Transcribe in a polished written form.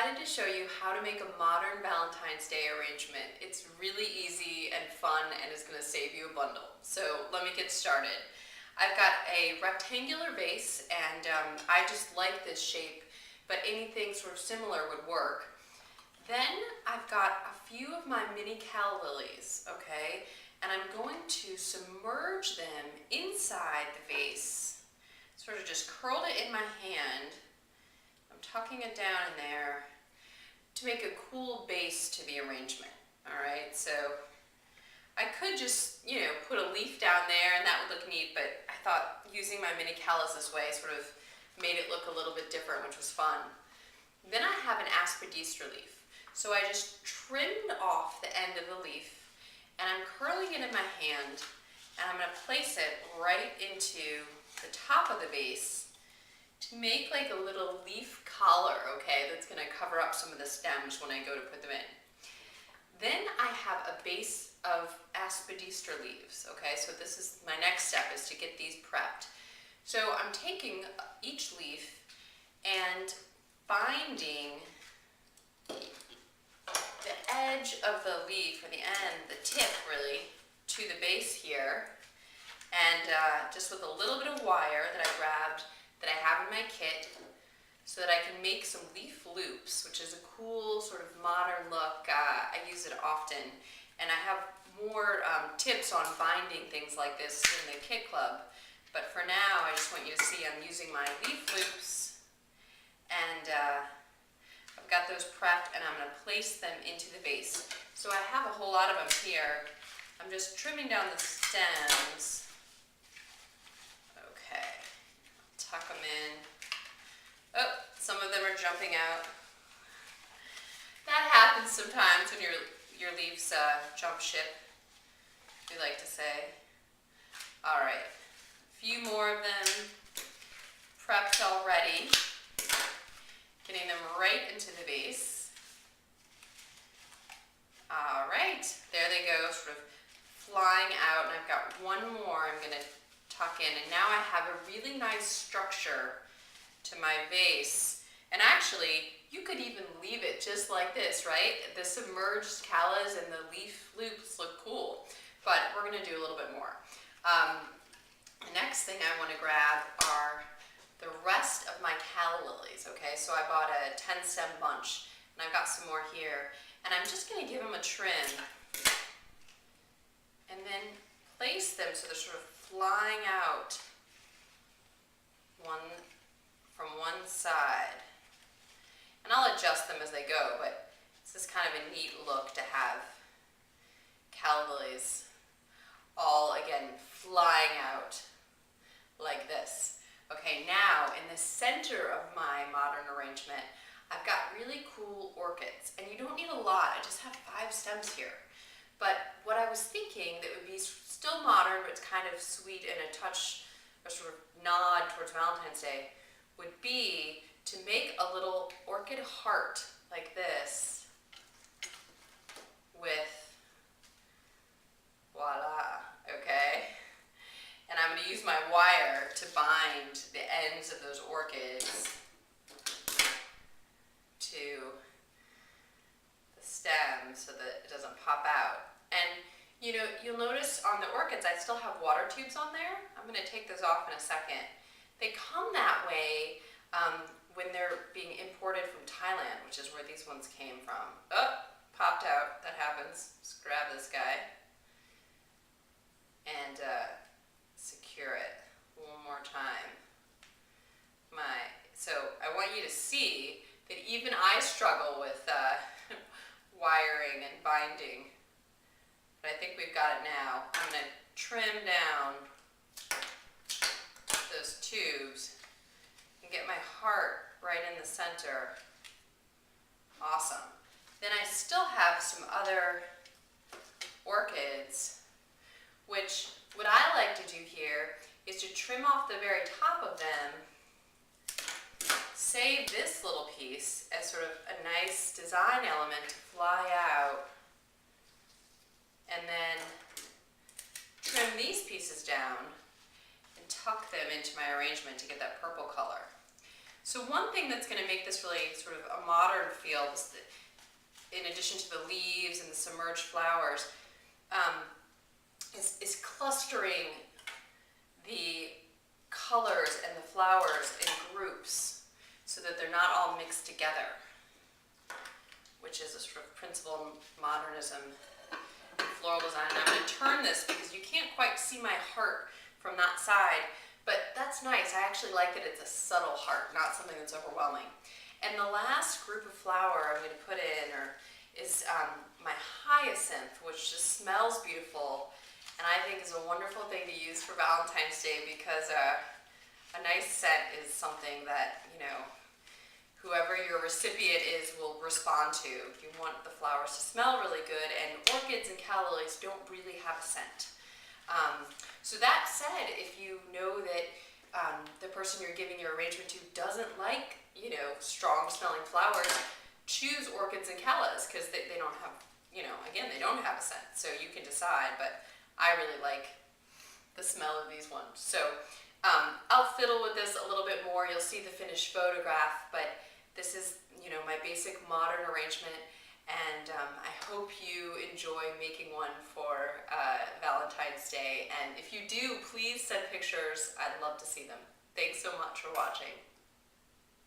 decided to show you how to make a modern Valentine's Day arrangement. It's really easy and fun and is going to save you a bundle. So let me get started. I've got a rectangular vase and I just like this shape, but anything sort of similar would work. Then I've got a few of my mini calla lilies, okay? And I'm going to submerge them inside the vase. Sort of just curled it in my hand. Tucking it down in there to make a cool base to the arrangement. All right, so I could just, put a leaf down there and that would look neat, but I thought using my mini callas this way sort of made it look a little bit different, which was fun. Then I have an aspidistra leaf. So I just trimmed off the end of the leaf and I'm curling it in my hand and I'm going to place it right into the top of the vase to make like a little leaf collar, okay, that's going to cover up some of the stems when I go to put them in. Then I have a base of aspidistra leaves, okay, so this is my next step, is to get these prepped. So I'm taking each leaf and binding the edge of the leaf, or the end, the tip really, to the base here, and just with a little bit of wire that I grabbed that I have in my kit, so that I can make some leaf loops, which is a cool sort of modern look. I use it often, and I have more tips on binding things like this in the kit club, but for now I just want you to see I'm using my leaf loops, and I've got those prepped and I'm going to place them into the vase. So I have a whole lot of them here. I'm just trimming down the stems. Tuck them in. Oh, some of them are jumping out. That happens sometimes when your leaves jump ship, we like to say. All right, a few more of them prepped already. Getting them right into the vase. All right, there they go, sort of flying out, and I've got one more I'm going to tuck in, and now I have a really nice structure to my vase. And actually, you could even leave it just like this, right? The submerged callas and the leaf loops look cool, but we're going to do a little bit more. The next thing I want to grab are the rest of my calla lilies, okay? So I bought a 10-stem bunch, and I've got some more here, and I'm just going to give them a trim, and then place them so they're sort of flying out from one side. And I'll adjust them as they go, but this is kind of a neat look to have calla lilies all, again, flying out like this. Okay, now in the center of my modern arrangement, I've got really cool orchids, and you don't need a lot. I just have 5 stems here. But what I was thinking that would be still modern, but it's kind of sweet and a touch, a sort of nod towards Valentine's Day, would be to make a little orchid heart like this with, voila, okay? And I'm going to use my wire to bind the ends of those orchids to the stem so that it doesn't pop out. And you'll notice on the orchids I still have water tubes on there. I'm going to take those off in a second. They come that way when they're being imported from Thailand, which is where these ones came from. Oh, popped out. That happens. Just grab this guy and secure it one more time. So I want you to see that even I struggle with wiring and binding. But I think we've got it now. I'm going to trim down those tubes and get my heart right in the center. Awesome. Then I still have some other orchids, which what I like to do here is to trim off the very top of them, save this little piece as sort of a nice design element to fly out, and then trim these pieces down and tuck them into my arrangement to get that purple color. So one thing that's going to make this really sort of a modern feel is that in addition to the leaves and the submerged flowers, is clustering the colors and the flowers in groups so that they're not all mixed together, which is a sort of principle in modernism in floral design. And I'm going to turn this because you can't quite see my heart from that side, but that's nice. I actually like that it's a subtle heart, not something that's overwhelming. And the last group of flower I'm going to put in is my hyacinth, which just smells beautiful, and I think is a wonderful thing to use for Valentine's Day because a nice scent is something that, you know, whoever your recipient is will respond to. You want the flowers to smell really good, and orchids and calla lilies don't really have a scent. So that said, if you know that the person you're giving your arrangement to doesn't like, you know, strong smelling flowers, choose orchids and callas because they don't have, you know, again, they don't have a scent. So you can decide, but I really like the smell of these ones. So I'll fiddle with this a little bit more. You'll see the finished photograph, but this is, you know, my basic modern arrangement, and I hope you enjoy making one for Valentine's Day. And if you do, please send pictures. I'd love to see them. Thanks so much for watching.